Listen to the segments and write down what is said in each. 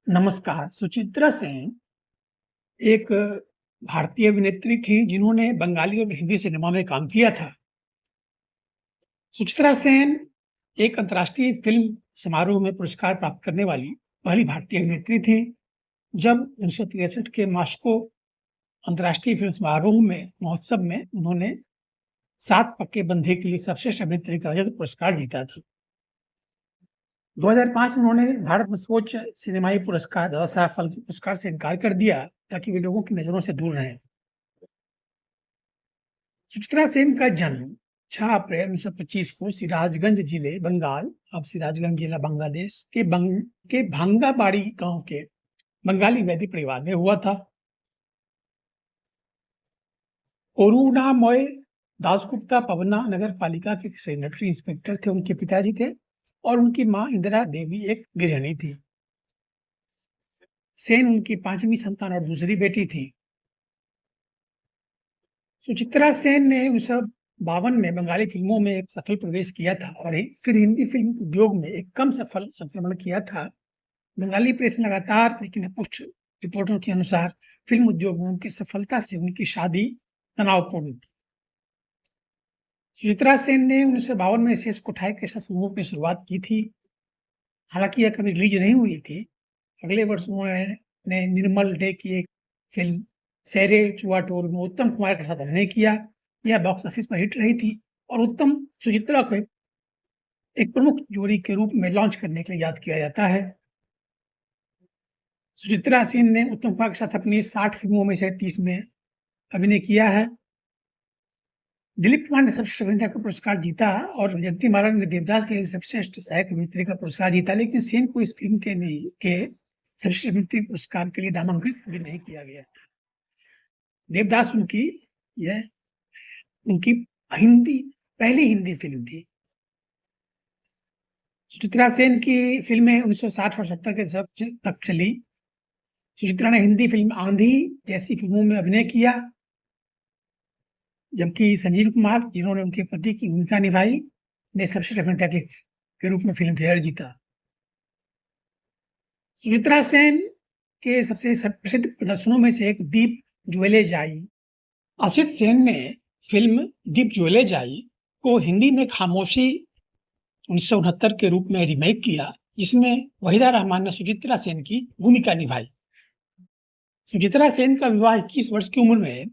नमस्कार, सुचित्रा सेन एक भारतीय अभिनेत्री थी जिन्होंने बंगाली और हिंदी सिनेमा में काम किया था। सुचित्रा सेन एक अंतर्राष्ट्रीय फ़िल्म समारोह में पुरस्कार प्राप्त करने वाली पहली भारतीय अभिनेत्री थी। जब 1963 के मॉस्को अंतर्राष्ट्रीय फ़िल्म महोत्सव में उन्होंने सात पक्के बंधे के लिए सर्वश्रेष्ठ अभिनेत्री का रजत पुरस्कार जीता था। 2005 में उन्होंने भारत में सर्वोच्च सिनेमाई पुरस्कार दादा साहब फाल्के पुरस्कार से इनकार कर दिया ताकि वे लोगों की नज़रों से दूर रहें। सुचित्रा सेन का जन्म 6 अप्रैल 1925 को सिराजगंज जिले बंगाल, अब सिराजगंज जिला बांग्लादेश के भांगाबाड़ी गांव के बंगाली वैदिक परिवार में हुआ था। करुणामय दासगुप्ता पवना नगर पालिका के सैनिटरी इंस्पेक्टर थे, उनके पिताजी थे, और उनकी मां इंदिरा देवी एक गृहिणी थी। सेन उनकी 5वीं संतान और दूसरी बेटी थी। सुचित्रा सेन ने 1952 में बंगाली फिल्मों में एक सफल प्रवेश किया था और फिर हिंदी फिल्म उद्योग में एक कम सफल संक्रमण किया था। बंगाली प्रेस में लगातार लेकिन कुछ रिपोर्टों के अनुसार फिल्म उद्योग में उनकी सफलता से उनकी शादी तनावपूर्ण थी। सुचित्रा सेन ने 1952 में एस कोठारी के साथ फिल्मों की शुरुआत की थी। हालांकि यह कभी रिलीज नहीं हुई थी। अगले वर्ष उन्होंने निर्मल डे की एक फिल्म सेरे चुआटोर में उत्तम कुमार के साथ अभिनय किया। यह बॉक्स ऑफिस पर हिट रही थी और उत्तम सुचित्रा को एक प्रमुख जोड़ी के रूप में लॉन्च करने के लिए याद किया जाता है। सुचित्रा सेन ने उत्तम कुमार के साथ अपनी 60 फिल्मों में से 30 में अभिनय किया है। दिलीप कुमार ने सर्वश्रेष्ठ अभिनेता का पुरस्कार जीता और जयंती माला ने देवदास के लिए सर्वश्रेष्ठ सहायक अभिनेत्री का पुरस्कार जीता, लेकिन सेन को इस फिल्म के सर्वश्रेष्ठ अभिनेत्री पुरस्कार के लिए नामांकित भी नहीं किया गया। देवदास उनकी पहली हिंदी फिल्म थी। सुचित्रा सेन की फिल्में 1960 और 70 के दशक तक चली। सुचित्रा ने हिंदी फिल्म आंधी जैसी फिल्मों में अभिनय किया, जबकि संजीव कुमार, जिन्होंने उनके पति की भूमिका निभाई, ने सर्वश्रेष्ठ अभिनेता के रूप में फिल्म फेयर जीता। सुचित्रा सेन के सबसे प्रसिद्ध प्रदर्शनों में से एक दीप ज्वेले जाई। असित सेन ने फिल्म दीप ज्वेले जाई को हिंदी में खामोशी 1969 के रूप में रीमेक किया, जिसमें वहीदा रहमान ने सुचित्रा सेन की भूमिका निभाई। सुचित्रा सेन का विवाह 21 वर्ष की उम्र में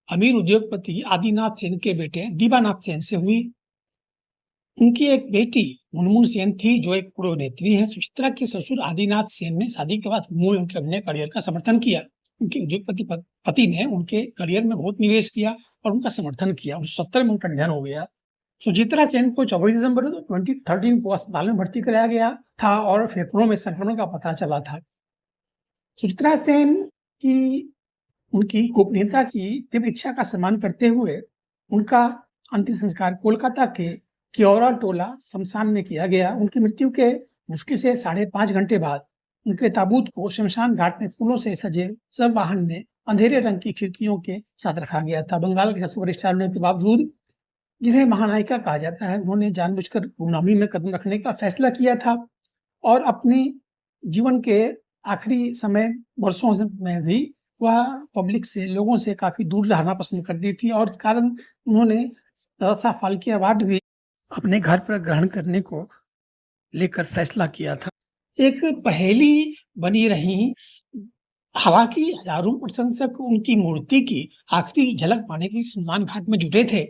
अमीर उद्योगपति आदिनाथ सेन के बेटे दीबानाथ सेन से हुई। उनकी एक बेटी मुनमुन सेन थी, जो एक पूर्व अभिनेत्री है। सुचित्रा के ससुर आदिनाथ सेन ने शादी के बाद फिल्मों में उनके अभिनय करियर का समर्थन किया। उनके उद्योगपति पति ने उनके करियर में बहुत निवेश किया और उनका समर्थन किया। 1970 में उनका निधन हो गया। सुचित्रा सेन को 24 दिसंबर 2013 को अस्पताल में भर्ती कराया गया था और फेफड़ों में संक्रमण का पता चला था। सुचित्रा सेन की उनकी गोपनीयता की तीव्र इच्छा का सम्मान करते हुए उनका अंतिम संस्कार कोलकाता के क्योरा टोला शमशान में किया गया। उनकी मृत्यु के मुश्किल से 5.5 घंटे बाद उनके ताबूत को शमशान घाट में फूलों से सजे सब वाहन में अंधेरे रंग की खिड़कियों के साथ रखा गया था। बंगाल के सबसे बड़े स्टार होने के बावजूद, जिन्हें महानायिका कहा जाता है, उन्होंने जानबूझकर गुमनामी में कदम रखने का फैसला किया था और अपने जीवन के आखिरी समय वर्षों में भी वह पब्लिक से, लोगों से काफी दूर रहना पसंद करती थी और इस कारण उन्होंने दादा साहब फाल्के अवार्ड भी अपने घर पर ग्रहण करने को लेकर फैसला किया था। एक पहेली बनी रही। हालांकि हजारों प्रशंसक उनकी मूर्ति की आखिरी झलक पाने के लिए शमशान घाट में जुटे थे।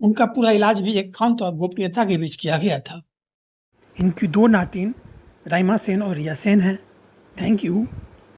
उनका पूरा इलाज भी एकांत और गोपनीयता के बीच किया गया था। इनकी 2 नातिन राइमा सेन और रिया सेन हैं। Thank you.